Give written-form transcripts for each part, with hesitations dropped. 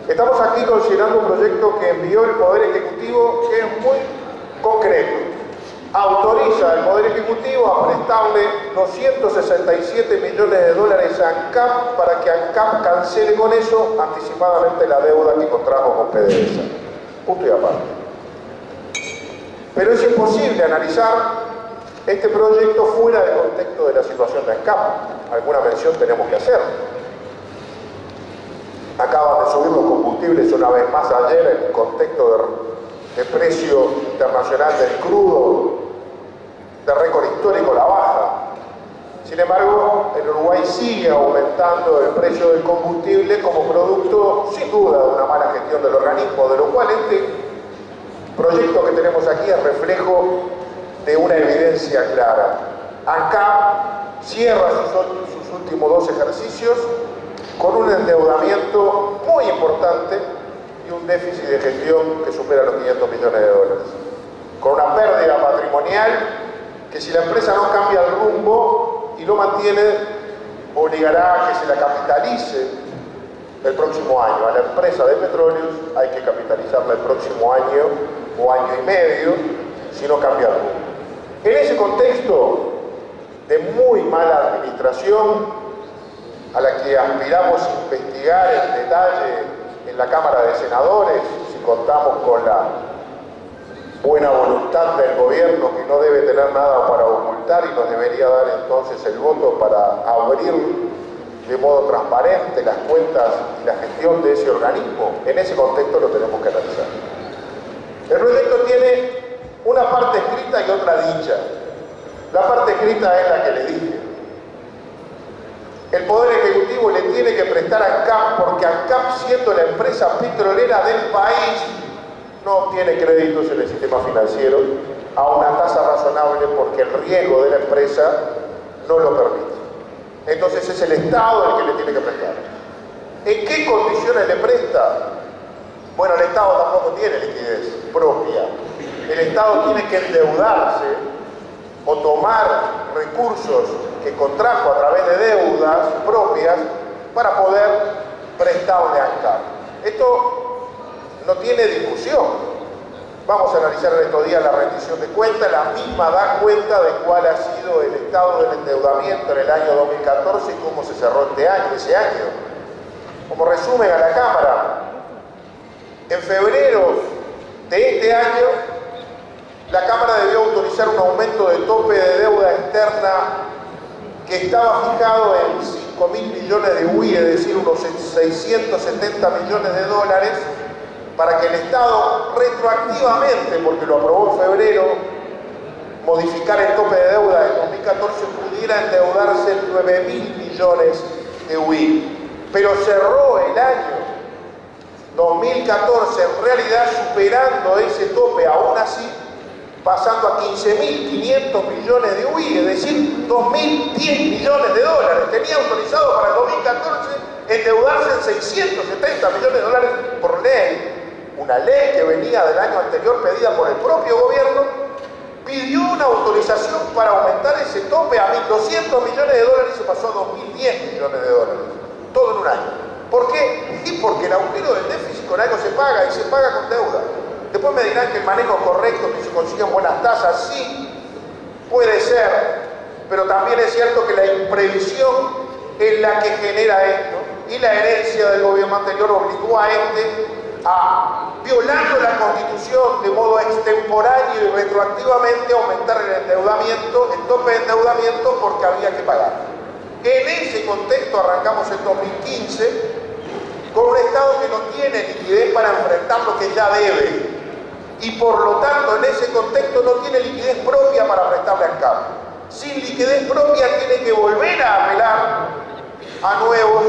Estamos aquí considerando un proyecto que envió el Poder Ejecutivo que es muy concreto. Autoriza al Poder Ejecutivo a prestarle 267 millones de dólares a ANCAP para que ANCAP cancele con eso anticipadamente la deuda que contrajo con PDVSA. Punto y aparte. Pero es imposible analizar este proyecto fuera del contexto de la situación de ANCAP. Alguna mención tenemos que hacer. Acaban de subir los combustibles una vez más ayer en el contexto de precio internacional del crudo, de récord histórico la baja. Sin embargo, en Uruguay sigue aumentando el precio del combustible como producto, sin duda, de una mala gestión del organismo, de lo cual este proyecto que tenemos aquí es reflejo de una evidencia clara. ANCAP cierra sus últimos 2 ejercicios con un endeudamiento muy importante y un déficit de gestión que supera los 500 millones de dólares. Con una pérdida patrimonial que, si la empresa no cambia el rumbo y lo mantiene, obligará a que se la capitalice el próximo año. A la empresa de petróleos hay que capitalizarla el próximo año o año y medio si no cambia el rumbo. En ese contexto de muy mala administración, a la que aspiramos a investigar en detalle en la Cámara de Senadores, si contamos con la buena voluntad del gobierno, que no debe tener nada para ocultar y nos debería dar entonces el voto para abrir de modo transparente las cuentas y la gestión de ese organismo. En ese contexto lo tenemos que analizar. El proyecto tiene una parte escrita y otra dicha. La parte escrita es la que les dije. El Poder Ejecutivo le tiene que prestar a ANCAP porque ANCAP, siendo la empresa petrolera del país, no obtiene créditos en el sistema financiero a una tasa razonable porque el riesgo de la empresa no lo permite. Entonces es el Estado el que le tiene que prestar. ¿En qué condiciones le presta? Bueno, el Estado tampoco tiene liquidez propia. El Estado tiene que endeudarse o tomar recursos que contrajo a través de deudas propias para poder prestarle a ANCAP. Esto no tiene discusión. Vamos a analizar en estos días la rendición de cuentas. La misma da cuenta de cuál ha sido el estado del endeudamiento en el año 2014 y cómo se cerró ese año. Como resumen a la Cámara, en febrero de este año, la Cámara debió autorizar un aumento de tope de deuda externa que estaba fijado en 5.000 millones de UI, es decir, unos 670 millones de dólares, para que el Estado retroactivamente, porque lo aprobó en febrero, modificar el tope de deuda de 2014, pudiera endeudarse en 9.000 millones de UI. Pero cerró el año 2014 en realidad superando ese tope, aún así, pasando a 15.500 millones de UI, es decir, 2.010 millones de dólares. Tenía autorizado para el 2014 endeudarse en 670 millones de dólares por ley. Una ley que venía del año anterior pedida por el propio gobierno, pidió una autorización para aumentar ese tope a 1.200 millones de dólares y se pasó a 2.010 millones de dólares. Todo en un año. ¿Por qué? Y porque el agujero del déficit con algo se paga y se paga con deuda. Después me dirán que el manejo correcto, que se consiguen buenas tasas, sí, puede ser, pero también es cierto que la imprevisión es la que genera esto, y la herencia del gobierno anterior obligó a violando la Constitución de modo extemporáneo y retroactivamente, aumentar el endeudamiento, el tope de endeudamiento, porque había que pagar. En ese contexto arrancamos en 2015 con un Estado que no tiene liquidez para enfrentar lo que ya debe. Y por lo tanto, en ese contexto no tiene liquidez propia para prestarle a ANCAP. Sin liquidez propia tiene que volver a apelar a nuevas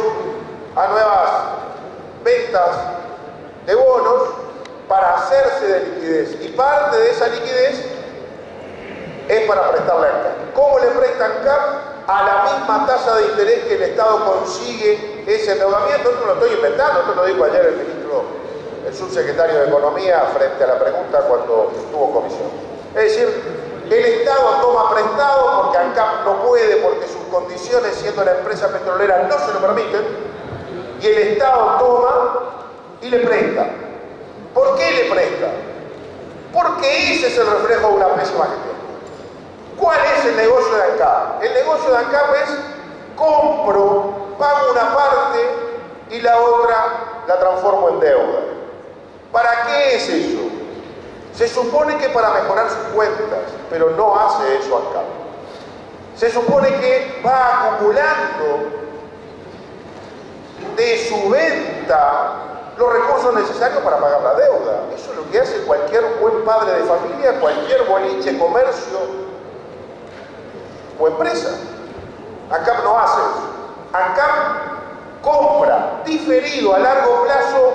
ventas de bonos para hacerse de liquidez. Y parte de esa liquidez es para prestarle a ANCAP. ¿Cómo le presta ANCAP? A la misma tasa de interés que el Estado consigue ese endeudamiento. Esto no lo estoy inventando, esto lo dijo ayer el subsecretario de Economía frente a la pregunta cuando estuvo en comisión. Es decir, el Estado toma prestado porque ANCAP no puede, porque sus condiciones, siendo la empresa petrolera, no se lo permiten, y el Estado toma y y le presta. ¿Por qué le presta? Porque ese es el reflejo de una pésima gestión. ¿Cuál es el negocio de ANCAP? El negocio de ANCAP es compro, pago una parte y la otra la transformo en deuda. ¿Para qué es eso? Se supone que para mejorar sus cuentas, pero no hace eso ANCAP. Se supone que va acumulando de su venta los recursos necesarios para pagar la deuda. Eso es lo que hace cualquier buen padre de familia, cualquier boliche, comercio o empresa. ANCAP no hace eso. ANCAP compra diferido a largo plazo,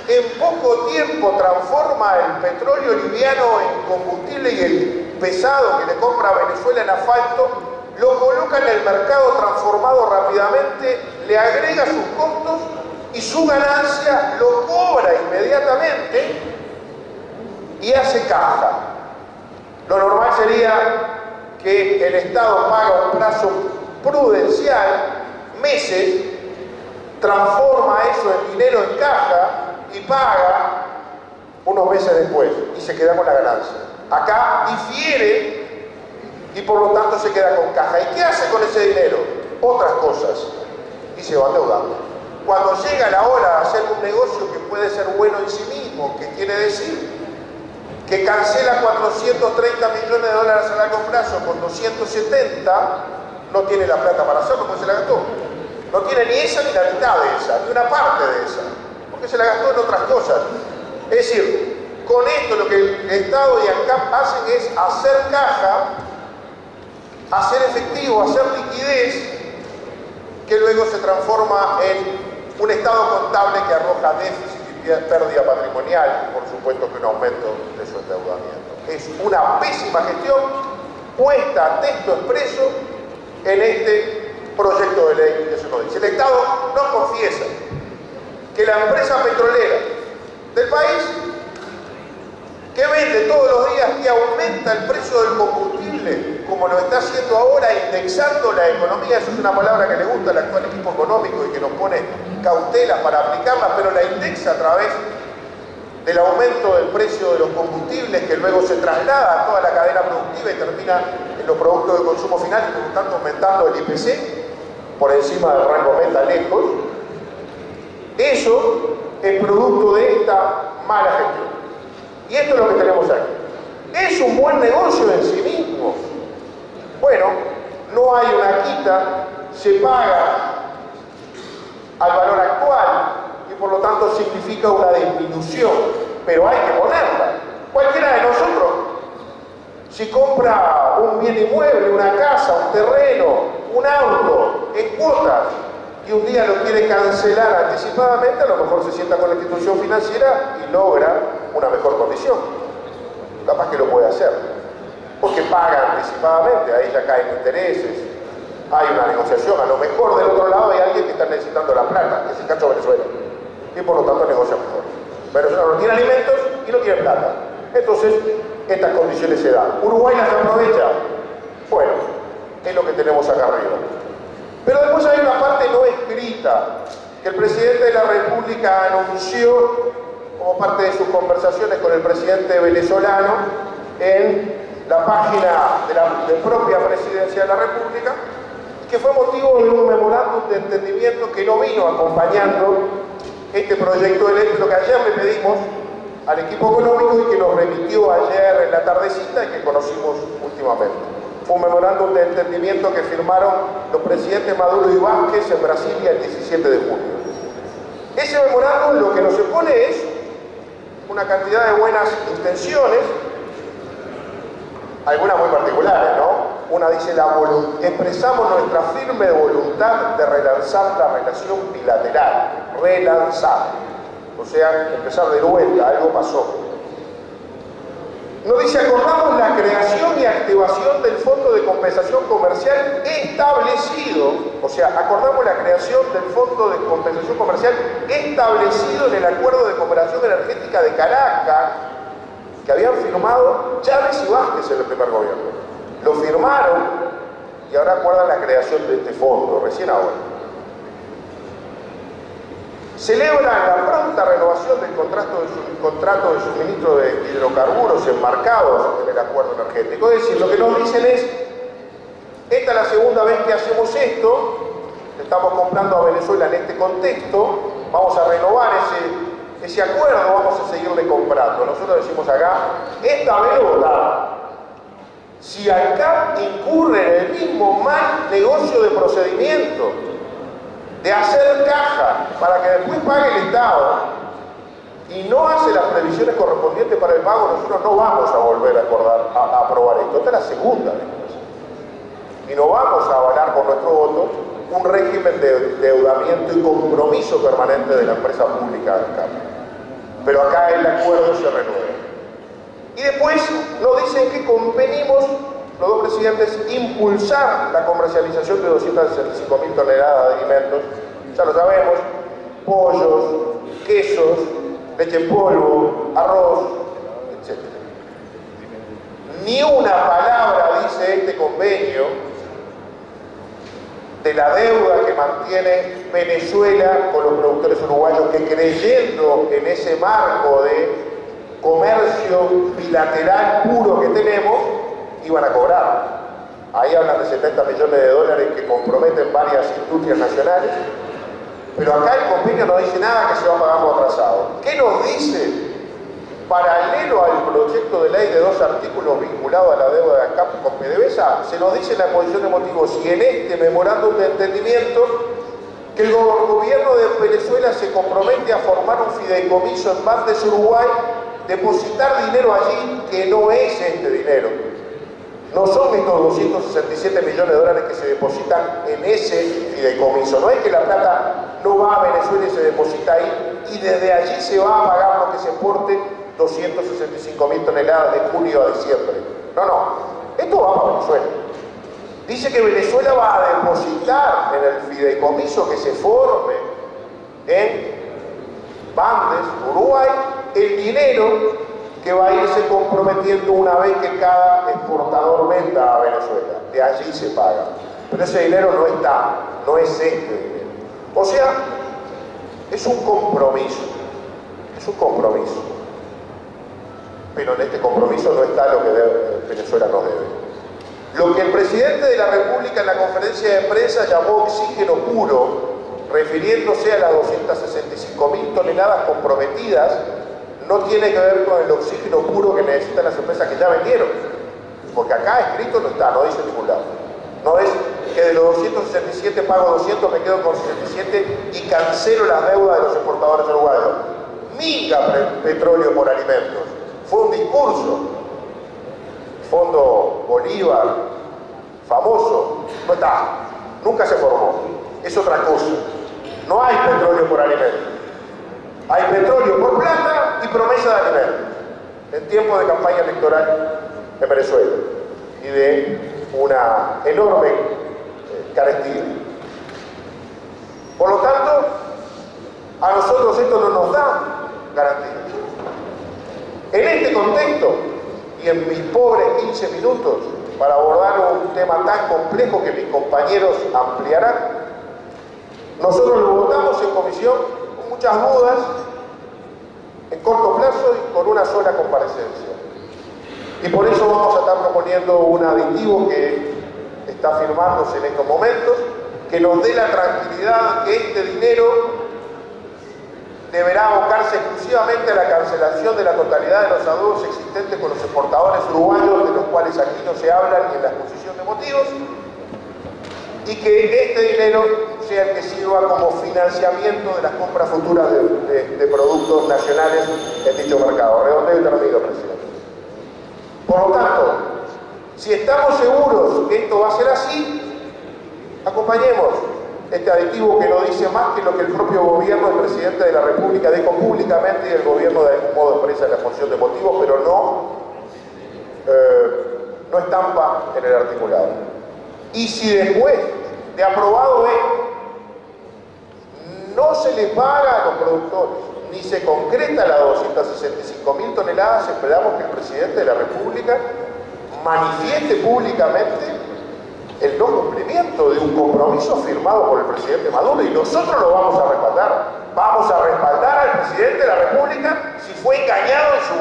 en poco tiempo transforma el petróleo liviano en combustible y el pesado que le compra a Venezuela en asfalto, lo coloca en el mercado transformado rápidamente, le agrega sus costos y su ganancia lo cobra inmediatamente y hace caja. Lo normal sería que el Estado paga un plazo prudencial, meses, transforma eso en dinero en caja y paga unos meses después y se queda con la ganancia. Acá difiere y por lo tanto se queda con caja. ¿Y qué hace con ese dinero? Otras cosas. Y se va endeudando. Cuando llega la hora de hacer un negocio que puede ser bueno en sí mismo, ¿qué quiere decir? Que cancela 430 millones de dólares a largo plazo con 270, no tiene la plata para hacerlo porque se la gastó. No tiene ni esa ni la mitad de esa, ni una parte de esa, porque se la gastó en otras cosas. Es decir, con esto lo que el Estado y ANCAP hacen es hacer caja, hacer efectivo, hacer liquidez, que luego se transforma en un estado contable que arroja déficit y pérdida patrimonial, y por supuesto que un aumento de su endeudamiento. Es una pésima gestión puesta a texto expreso en este proyecto de ley que se nos dice. El Estado no confiesa que la empresa petrolera del país, que vende todos los días, que aumenta el precio del combustible, como lo está haciendo ahora, indexando la economía, eso es una palabra que le gusta al actual equipo económico y que nos pone cautelas para aplicarla, pero la indexa a través del aumento del precio de los combustibles, que luego se traslada a toda la cadena productiva y termina en los productos de consumo final y por lo tanto aumentando el IPC por encima del rango meta lejos. Eso es producto de esta mala gestión. Y esto es lo que tenemos aquí. ¿Es un buen negocio en sí mismo? Bueno, no hay una quita, se paga al valor actual y por lo tanto significa una disminución, pero hay que ponerla. Cualquiera de nosotros, si compra un bien inmueble, una casa, un terreno, un auto, en cuotas, y un día lo quiere cancelar anticipadamente, a lo mejor se sienta con la institución financiera y logra una mejor condición. Capaz que lo puede hacer, porque paga anticipadamente, ahí ya caen intereses, hay una negociación, a lo mejor del otro lado hay alguien que está necesitando la plata, que es el caso de Venezuela, y por lo tanto negocia mejor. Venezuela no tiene alimentos y no tiene plata, entonces estas condiciones se dan. ¿Uruguay las aprovecha? Bueno, es lo que tenemos acá arriba. Pero después hay una parte no escrita que el presidente de la República anunció como parte de sus conversaciones con el presidente venezolano en la página de la propia presidencia de la República, que fue motivo de un memorándum de entendimiento que no vino acompañando este proyecto de ley, lo que ayer le pedimos al equipo económico y que nos remitió ayer en la tardecita y que conocimos últimamente. Fue un memorándum de entendimiento que firmaron los presidentes Maduro y Vázquez en Brasilia el 17 de junio. Ese memorándum lo que nos impone es una cantidad de buenas intenciones, algunas muy particulares, ¿no? Una dice, expresamos nuestra firme voluntad de relanzar la relación bilateral, relanzar, o sea, empezar de vuelta, algo pasó. Nos dice, acordamos la creación y activación del Fondo de Compensación Comercial establecido, o sea, acordamos la creación del Fondo de Compensación Comercial establecido en el Acuerdo de Cooperación Energética de Caracas, que habían firmado Chávez y Vázquez en el primer gobierno. Lo firmaron y ahora acuerdan la creación de este fondo, recién ahora. Celebran la pronta renovación contrato de suministro de hidrocarburos enmarcados en el acuerdo energético. Es decir, lo que nos dicen es, esta es la segunda vez que hacemos esto, estamos comprando a Venezuela en este contexto, vamos a renovar ese acuerdo, vamos a seguirle comprando. Nosotros decimos acá, esta vez votamos. Si ANCAP incurre en el mismo mal negocio de procedimiento, de hacer caja para que después pague el Estado y no hace las previsiones correspondientes para el pago, nosotros no vamos a volver a aprobar esto. Esta es la segunda vez. Y no vamos a avalar con nuestro voto un régimen de endeudamiento y compromiso permanente de la empresa pública ANCAP. Pero acá el acuerdo se renueva. Y después nos dicen que convenimos, los dos presidentes, impulsar la comercialización de 265.000 toneladas de alimentos, ya lo sabemos, pollos, quesos, leche en polvo, arroz, etc. Ni una palabra dice este convenio de la deuda que mantiene Venezuela con los productores uruguayos, que creyendo en ese marco de comercio bilateral puro que tenemos, iban a cobrar. Ahí hablan de 70 millones de dólares que comprometen varias industrias nacionales, pero acá el convenio no dice nada que se va a pagar por atrasado. ¿Qué nos dice? Paralelo al proyecto de ley de 2 artículos vinculados a la deuda de ANCAP con PDVSA, se nos dice en la exposición de motivos y en este memorándum de entendimiento que el gobierno de Venezuela se compromete a formar un fideicomiso en Bandes Uruguay, depositar dinero allí que no es este dinero. No son estos 267 millones de dólares que se depositan en ese fideicomiso. No es que la plata no va a Venezuela y se deposita ahí y desde allí se va a pagar lo que se exporte 265.000 toneladas de junio a diciembre. No, no. Esto va para Venezuela. Dice que Venezuela va a depositar en el fideicomiso que se forme en Bandes, Uruguay, el dinero que va a irse comprometiendo una vez que cada exportador venda a Venezuela. De allí se paga. Pero ese dinero no está, no es este dinero. O sea, es un compromiso. Es un compromiso. Pero en este compromiso no está lo que Venezuela nos debe. Lo que el presidente de la República en la conferencia de prensa llamó oxígeno puro, refiriéndose a las 265.000 toneladas comprometidas, no tiene que ver con el oxígeno puro que necesitan las empresas que ya vendieron. Porque acá escrito no está, no dice en ningún lado. No es que de los 267 pago 200, me quedo con 67 y cancelo las deudas de los exportadores uruguayos. Minga petróleo por alimentos. Fue un discurso. Fondo Bolívar, famoso, no está. Nunca se formó. Es otra cosa. No hay petróleo por alimentos. Hay petróleo por plata y promesa de alimentos. En tiempo de campaña electoral en Venezuela. Y de una enorme carestía. Por lo tanto, a nosotros esto no nos da garantía. En este contexto, y en mis pobres 15 minutos, para abordar un tema tan complejo que mis compañeros ampliarán, nosotros lo votamos en comisión con muchas dudas, en corto plazo y con una sola comparecencia. Y por eso vamos a estar proponiendo un aditivo que está firmándose en estos momentos, que nos dé la tranquilidad que este dinero deberá abocarse exclusivamente a la cancelación de la totalidad de los adeudos existentes con los exportadores uruguayos, de los cuales aquí no se habla ni en la exposición de motivos, y que este dinero sea el que sirva como financiamiento de las compras futuras de productos nacionales en dicho mercado. Redondeo y termino, presidente. Por lo tanto, si estamos seguros que esto va a ser así, acompañemos este aditivo que no dice más que lo que el propio gobierno del presidente de la República dijo públicamente y el gobierno de algún modo expresa en la exposición de motivos, pero no estampa en el articulado. Y si después de aprobado esto no se le paga a los productores ni se concreta las 265.000 toneladas, esperamos que el presidente de la República manifieste públicamente el no cumplimiento de un compromiso firmado por el presidente Maduro, y nosotros lo vamos a respaldar. Vamos a respaldar al presidente de la República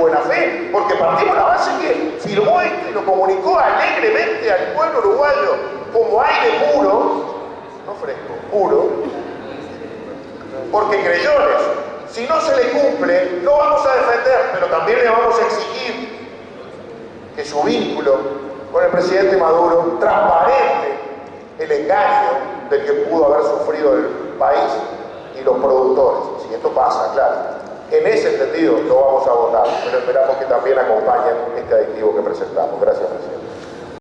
buena fe, porque partimos de la base que firmó esto y lo comunicó alegremente al pueblo uruguayo como aire puro, no fresco, puro, porque creyó en eso. Si no se le cumple, lo vamos a defender, pero también le vamos a exigir que su vínculo con el presidente Maduro transparente el engaño del que pudo haber sufrido el país y los productores. Si esto pasa, claro. En ese sentido lo vamos a votar, pero esperamos que también acompañen este aditivo que presentamos. Gracias, presidente.